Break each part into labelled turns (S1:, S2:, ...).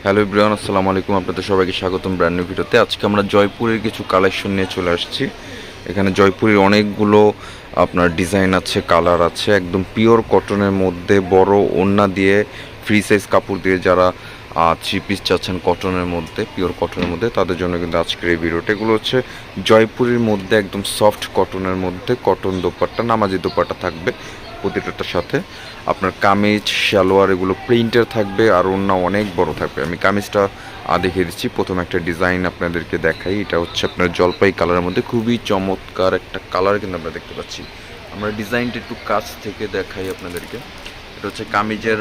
S1: Hello everyone, আসসালামু আলাইকুম। আপনাদের সবাইকে স্বাগতম ব্র্যান্ড নিউ ভিডিওতে। আজকে আমরা জয়পুরের কিছু কালেকশন নিয়ে চলে আসছি। এখানে জয়পুরের অনেকগুলো আপনার ডিজাইন আছে, কালার আছে, একদম পিওর কটনের মধ্যে বড় ওড়না দিয়ে ফ্রি সাইজ কাপড় দিয়ে যারা থ্রি পিস চাচ্ছেন কটনের মধ্যে, পিওর কটনের মধ্যে, তাদের জন্য কিন্তু আজকের এই ভিডিওটা। এগুলো হচ্ছে জয়পুরের মধ্যে একদম সফট কটনের মধ্যে কটন দোপাট্টা, নামাজি দোপাট্টা থাকবে প্রতিটার সাথে। আপনার কামিজ সালোয়ার এগুলো প্রিন্টের থাকবে আর ওড়না অনেক বড় থাকবে। আমি কামিজটা দেখিয়ে দিচ্ছি। প্রথম একটা ডিজাইন আপনাদেরকে দেখাই। এটা হচ্ছে আপনার জলপাই কালারের মধ্যে খুবই চমৎকার একটা কালার কিন্তু আমরা দেখতে পাচ্ছি। আমরা ডিজাইনটা একটু কাছ থেকে দেখাই আপনাদেরকে। এটা হচ্ছে কামিজের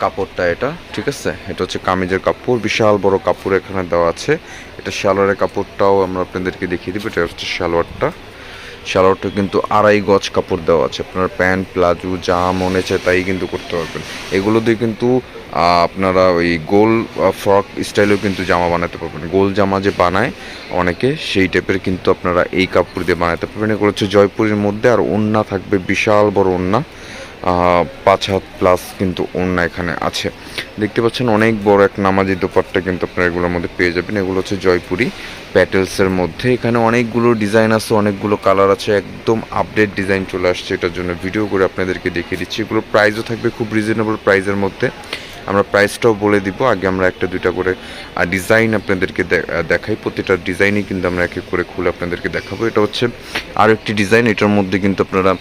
S1: কাপড়টা, এটা ঠিক আছে। এটা হচ্ছে কামিজের কাপড়, বিশাল বড় কাপড় এখানে দেওয়া আছে। এটা সালোয়ারের কাপড়টাও আমরা আপনাদেরকে দেখিয়ে দিব। এটা হচ্ছে সালোয়ারটা কিন্তু 2.5 গজ কাপড় দেওয়া আছে। আপনার প্যান্ট প্লাজো যা মনে চায় তাই কিন্তু করতে পারবেন। এগুলো দিয়ে কিন্তু আপনারা ওই গোল ফ্রক স্টাইলেও কিন্তু জামা বানাতে পারবেন। গোল জামা যে বানায় অনেকে, সেই টাইপের কিন্তু আপনারা এই কাপড় দিয়ে বানাতে পারবেন। এগুলো হচ্ছে জয়পুরের মধ্যে। আর ওড়না থাকবে বিশাল বড় ওড়না, 5 হাত প্লাস কিন্তু ওড়না এখানে আছে। দেখতে পাচ্ছেন অনেক বড় এক নামাজি দোপাট্টা কিন্তু আপনারা এগুলোর মধ্যে পেয়ে যাবেন। এগুলো হচ্ছে জয়পুরি প্যাটেলসের মধ্যে। এখানে অনেকগুলো ডিজাইন আছে, অনেকগুলো কালার আছে, একদম আপডেট ডিজাইন চলে আসছে। এটার জন্য ভিডিও করে আপনাদেরকে দেখিয়ে দিচ্ছি। এগুলোর প্রাইসও থাকবে খুব রিজনেবল প্রাইসের মধ্যে। আমরা প্রাইসটাও বলে দিব। আগে আমরা একটা দুইটা করে ডিজাইন আপনাদেরকে দেখাই। প্রতিটা ডিজাইনই কিন্তু আমরা এক এক করে খুলে আপনাদেরকে দেখাবো। এটা হচ্ছে আর একটি ডিজাইন। এটার মধ্যে কিন্তু আপনারা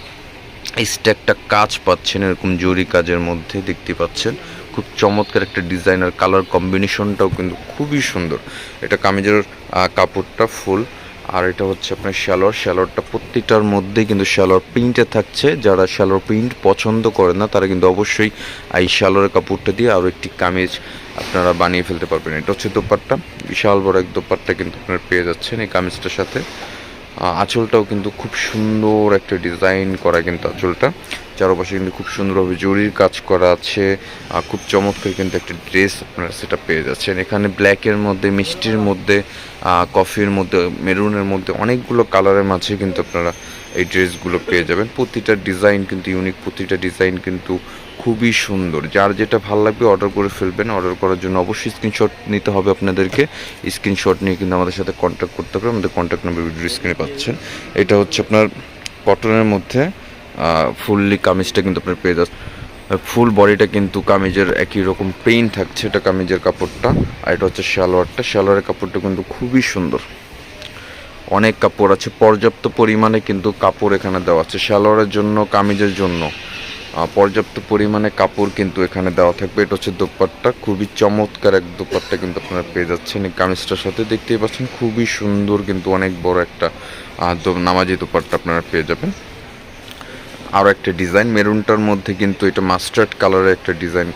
S1: স্ট্যাকটা কাজ পাচ্ছেন, এরকম জরি কাজের মধ্যে দেখতে পাচ্ছেন। খুব চমৎকার একটা ডিজাইন, আর কালার কম্বিনেশনটাও কিন্তু খুবই সুন্দর। এটা কামিজের কাপড়টা ফুল। আর এটা হচ্ছে আপনার শ্যালোয়ারটা প্রত্যেকটার মধ্যেই কিন্তু শ্যালোয়ার প্রিন্টে থাকছে। যারা শ্যালোয়ার প্রিন্ট পছন্দ করেন না তারা কিন্তু অবশ্যই এই শ্যালোয়ারের কাপড়টা দিয়ে আরও একটি কামিজ আপনারা বানিয়ে ফেলতে পারবেন। এটা হচ্ছে দোপাট্টা, বিশাল বড় এক দোপাট্টা কিন্তু আপনারা পেয়ে যাচ্ছেন এই কামিজটার সাথে। আঁচলটাও কিন্তু খুব সুন্দর একটা ডিজাইন করা, কিন্তু আঁচলটা চারপাশে কিন্তু খুব সুন্দরভাবে জরির কাজ করা আছে। খুব চমৎকার কিন্তু একটা ড্রেস আপনারা সেটা পেয়ে যাচ্ছেন। এখানে ব্ল্যাকের মধ্যে, মিষ্টির মধ্যে, কফির মধ্যে, মেরুনের মধ্যে অনেকগুলো কালারের মাঝে কিন্তু আপনারা এই ড্রেসগুলো পেয়ে যাবেন। প্রতিটা ডিজাইন কিন্তু ইউনিক, প্রতিটা ডিজাইন কিন্তু খুবই সুন্দর। যার যেটা ভালো লাগবে অর্ডার করে ফেলবেন। অর্ডার করার জন্য অবশ্যই স্ক্রিনশট নিতে হবে আপনাদেরকে। স্ক্রিনশট নিয়ে কিন্তু আমাদের সাথে কন্ট্যাক্ট করতে হবে। আমাদের কন্ট্যাক্ট নাম্বার ভিডিও স্ক্রিনে পাচ্ছেন। এটা হচ্ছে আপনার কটনের মধ্যে ফুললি কামিজটা কিন্তু আপনার পেয়ে যাচ্ছে। ফুল বডিটা কিন্তু কামিজের একই রকম প্রিন্ট থাকছে। এটা কামিজের কাপড়টা। আর এটা হচ্ছে সালোয়ারের কাপড়টা কিন্তু খুবই সুন্দর। অনেক কাপড় আছে, পর্যাপ্ত পরিমাণে কিন্তু কাপড় এখানে দেওয়া আছে। সালোয়ারের জন্য, কামিজের জন্য পর্যাপ্ত পরিমাণে কাপড় কিন্তু এখানে দেওয়া থাকবে। এটা হচ্ছে দোপাট্টা, খুবই চমৎকার এক দোপাট্টা কিন্তু আপনারা পেয়ে যাচ্ছেন এই কামিজটার সাথে। দেখতেই পাচ্ছেন খুবই সুন্দর কিন্তু অনেক বড় একটা নামাজি দোপাট্টা আপনারা পেয়ে যাবেন। আরও একটা ডিজাইন মেরুনটার মধ্যে কিন্তু এটা মাস্টার্ড কালারের একটা ডিজাইন,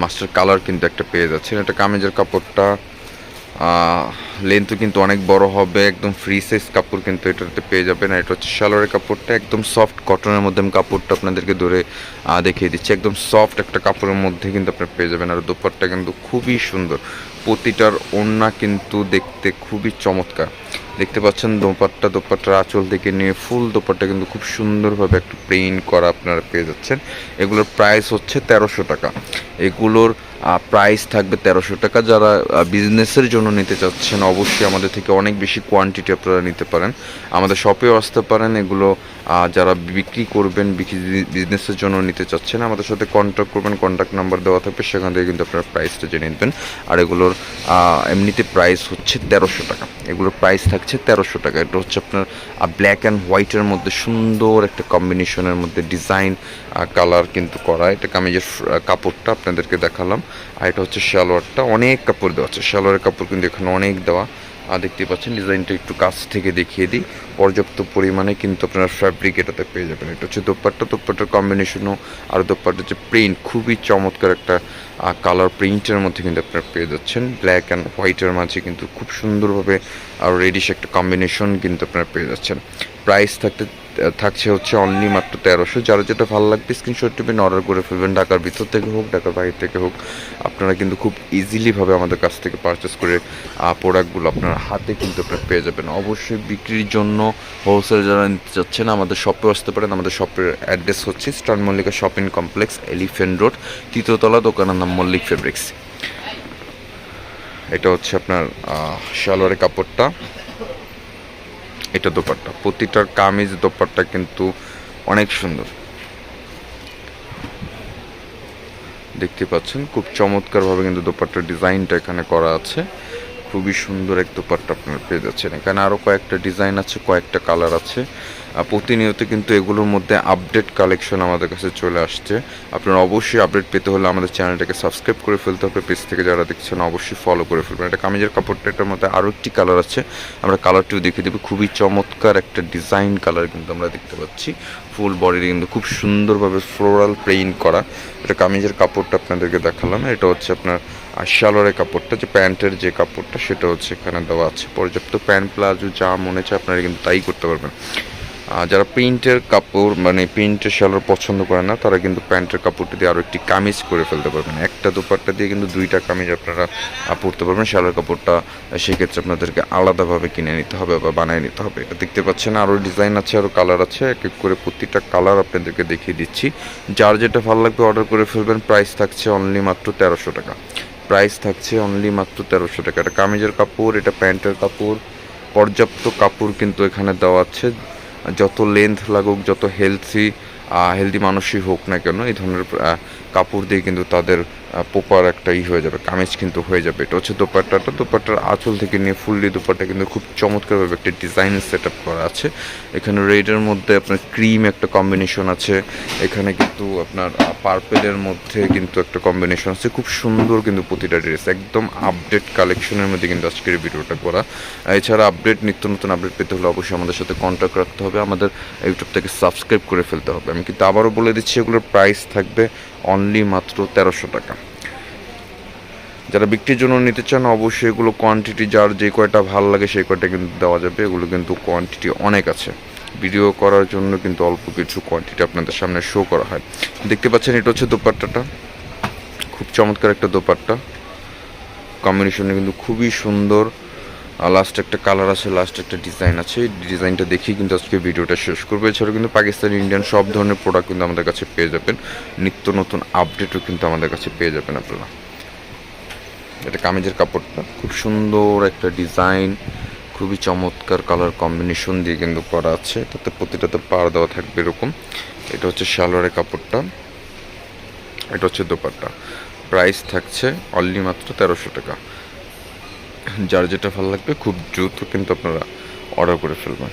S1: মাস্টার্ড কালার কিন্তু একটা পেয়ে যাচ্ছেন। এটা কামিজের কাপড়টা লেন্থও কিন্তু অনেক বড় হবে, একদম ফ্রি সাইজ কাপড় কিন্তু এটাতে পেয়ে যাবেন। আর এটা হচ্ছে সালোয়ারের কাপড়টা, একদম সফট কটনের মধ্যে আমি কাপড়টা আপনাদেরকে ধরে দেখিয়ে দিচ্ছি। একদম সফট একটা কাপড়ের মধ্যে কিন্তু আপনারা পেয়ে যাবেন। আর দোপাট্টা কিন্তু খুবই সুন্দর, প্রতিটার ওড়না কিন্তু দেখতে খুবই চমৎকার। দেখতে পাচ্ছেন দোপাট্টার আঁচল থেকে নিয়ে ফুল দোপাট্টা কিন্তু খুব সুন্দরভাবে একটা প্রিন্ট করা আপনারা পেয়ে যাচ্ছেন। এগুলোর প্রাইস হচ্ছে 1300 টাকা। এগুলোর প্রাইস থাকবে 1300 টাকা। যারা বিজনেসের জন্য নিতে চাচ্ছেন অবশ্যই আমাদের থেকে অনেক বেশি কোয়ান্টিটি আপনারা নিতে পারেন, আমাদের শপেও আসতে পারেন। এগুলো যারা বিক্রি করবেন, বিজনেসের জন্য নিতে চাচ্ছেন আমাদের সাথে কন্ট্যাক্ট করবেন। কন্ট্যাক্ট নাম্বার দেওয়া থাকবে, সেখান থেকে কিন্তু আপনারা প্রাইসটা জেনে নেবেন। আর এগুলোর এমনিতে প্রাইস হচ্ছে 1300 টাকা। এগুলোর প্রাইস থাকছে 1300 টাকা। এটা হচ্ছে আপনার ব্ল্যাক অ্যান্ড হোয়াইটের মধ্যে সুন্দর একটা কম্বিনেশনের মধ্যে ডিজাইন কালার কিন্তু করা। এটা কামিজের কাপড়টা আপনাদেরকে দেখালাম। আর এটা হচ্ছে সালোয়ারটা, অনেক কাপড় দেওয়া আছে। সালোয়ারের কাপড় কিন্তু এখানে অনেক দেওয়া। দেখতে পাচ্ছেন ডিজাইনটা একটু কাছ থেকে দেখিয়ে দিই। পর্যাপ্ত পরিমাণে কিন্তু আপনারা ফ্যাব্রিক এটাতে পেয়ে যাবেন। এটা হচ্ছে দোপাট্টার কম্বিনেশনও আর দোপাট্টার যে প্রিন্ট খুবই চমৎকার একটা কালার প্রিন্টের মধ্যে কিন্তু আপনারা পেয়ে যাচ্ছেন। ব্ল্যাক অ্যান্ড হোয়াইটের মাঝে কিন্তু খুব সুন্দরভাবে আর রেডিশ একটা কম্বিনেশন কিন্তু আপনারা পেয়ে যাচ্ছেন। প্রাইস থাকছে হচ্ছে অনলি মাত্র 1300। যারা যেটা ভালো লাগবে স্ক্রিনশট নেবেন, অর্ডার করে ফেলবেন। ঢাকার ভিতর থেকে হোক, ঢাকার বাইরে থেকে হোক, আপনারা কিন্তু খুব ইজিলিভাবে আমাদের কাছ থেকে পারচেস করে প্রোডাক্টগুলো আপনার হাতে কিন্তু আপনারা পেয়ে যাবেন। অবশ্যই বিক্রির জন্য হোলসেল যারা নিতে চাচ্ছেন আমাদের শপে আসতে পারেন। আমাদের শপের অ্যাড্রেস হচ্ছে star Mallika shopping complex, elephant road, 3য় তলা, দোকানের নাম মল্লিক ফেব্রিক্স। এটা হচ্ছে আপনার সালোয়ারের কাপড়টা, এটা দোপাট্টা। প্রতিটার কামিজ দোপাট্টা কিন্তু অনেক সুন্দর, দেখতে পাচ্ছেন খুব চমৎকারভাবে কিন্তু দোপাট্টার ডিজাইনটা এখানে করা আছে। খুবই সুন্দর এক দোপাট্টা আপনারা পেয়ে যাচ্ছেন। এখানে আরও কয়েকটা ডিজাইন আছে, কয়েকটা কালার আছে। প্রতিনিয়ত কিন্তু এগুলোর মধ্যে আপডেট কালেকশন আমাদের কাছে চলে আসছে। আপনারা অবশ্যই আপডেট পেতে হলে আমাদের চ্যানেলটাকে সাবস্ক্রাইব করে ফেলতে হবে। পেজ থেকে যারা দেখছেন অবশ্যই ফলো করে ফেলবেন। এটা কামিজের কাপড়টা, এটার মধ্যে আরও একটি কালার আছে, আমরা কালারটিও দেখিয়ে দেবো। খুবই চমৎকার একটা ডিজাইন কালার কিন্তু আমরা দেখতে পাচ্ছি। ফুল বডিতে কিন্তু খুব সুন্দরভাবে ফ্লোরাল প্রিন্ট করা। এটা কামিজের কাপড়টা আপনাদেরকে দেখালাম। এটা হচ্ছে আপনার সালোয়ারের কাপড়টা, যে প্যান্টের যে কাপড়টা সেটা হচ্ছে এখানে দেওয়া আছে। পর্যাপ্ত প্যান্ট প্লাজো যা মনে চায় আপনারা কিন্তু তাই করতে পারবেন। যারা প্রিন্টের কাপড় মানে প্রিন্টের সালোয়ার পছন্দ করে না, তারা কিন্তু প্যান্টের কাপড়টা দিয়ে আরও একটি কামিজ করে ফেলতে পারবেন। একটা দোপাট্টা দিয়ে কিন্তু দুইটা কামিজ আপনারা পরতে পারবেন। সালোয়ার কাপড়টা সেক্ষেত্রে আপনাদেরকে আলাদাভাবে কিনে নিতে হবে বা বানিয়ে নিতে হবে। এটা দেখতে পাচ্ছেন আরও ডিজাইন আছে, আরও কালার আছে। এক এক করে প্রতিটা কালার আপনাদেরকে দেখিয়ে দিচ্ছি। যার যেটা ভালো লাগবে অর্ডার করে ফেলবেন। প্রাইস থাকছে অনলি মাত্র 1300 টাকা। প্রাইস থাকছে অনলি মাত্র 1300 টাকা। এটা কামিজের কাপড়, এটা প্যান্টের কাপড়। পর্যাপ্ত কাপড় কিন্তু এখানে দেওয়া আছে। যত লেন্থ লাগুক, যত হেলদি মানুষই হোক না কেন, এই ধরনের কাপড় দিয়ে কিন্তু তাদের প্রপার একটা হয়ে যাবে, কামিজ কিন্তু হয়ে যাবে। এটা হচ্ছে দোপাট্টাটা। দোপাট্টার আঁচল থেকে নিয়ে ফুললি দোপাট্টা কিন্তু খুব চমৎকারভাবে একটা ডিজাইন সেট আপ করা আছে। এখানে রেডের মধ্যে আপনার ক্রিম একটা কম্বিনেশন আছে, এখানে কিন্তু আপনার পার্পেলের মধ্যে কিন্তু একটা কম্বিনেশন আছে। খুব সুন্দর কিন্তু প্রতিটা ড্রেস, একদম আপডেট কালেকশনের মধ্যে কিন্তু আজকের ভিডিওটা করা। এছাড়া নিত্য নতুন আপডেট পেতে হলে অবশ্যই আমাদের সাথে কন্ট্যাক্ট রাখতে হবে, আমাদের ইউটিউব থেকে সাবস্ক্রাইব করে ফেলতে হবে। আমি কিন্তু আবারও বলে দিচ্ছি, এগুলোর প্রাইস থাকবে অনলি মাত্র 1300 টাকা। যারা বিক্রির জন্য নিতে চান অবশ্যই এগুলো কোয়ান্টিটি যার যে কয়টা ভালো লাগে সেই কয়টা কিন্তু দেওয়া যাবে। এগুলো কিন্তু কোয়ান্টিটি অনেক আছে, ভিডিও করার জন্য কিন্তু অল্প কিছু কোয়ান্টিটি আপনাদের সামনে শো করা হয়। দেখতে পাচ্ছেন এটা হচ্ছে দোপাট্টাটা, খুব চমৎকার একটা দোপাট্টা। কম্বিনেশনে কিন্তু খুবই সুন্দর। লাস্ট একটা কালার আছে, লাস্ট একটা ডিজাইন আছে। এই ডিজাইনটা দেখেই কিন্তু আজকে ভিডিওটা শেষ করবো। এছাড়াও কিন্তু পাকিস্তানি, ইন্ডিয়ান সব ধরনের প্রোডাক্ট কিন্তু আমাদের কাছে পেয়ে যাবেন। নিত্য নতুন আপডেটও কিন্তু আমাদের কাছে পেয়ে যাবেন আপনারা। এটা কামিজের কাপড়টা, খুব সুন্দর একটা ডিজাইন, খুবই চমৎকার কালার কম্বিনেশন দিয়ে কিন্তু করা আছে। এটাতে প্রতিটাতে পাড় দেওয়া থাকবে এরকম। এটা হচ্ছে সালোয়ারের কাপড়টা, এটা হচ্ছে দোপাট্টা। প্রাইস থাকছে অনলি মাত্র 1300 টাকা। যার যেটা ভালো লাগবে খুব দ্রুত কিন্তু আপনারা অর্ডার করে ফেলবেন।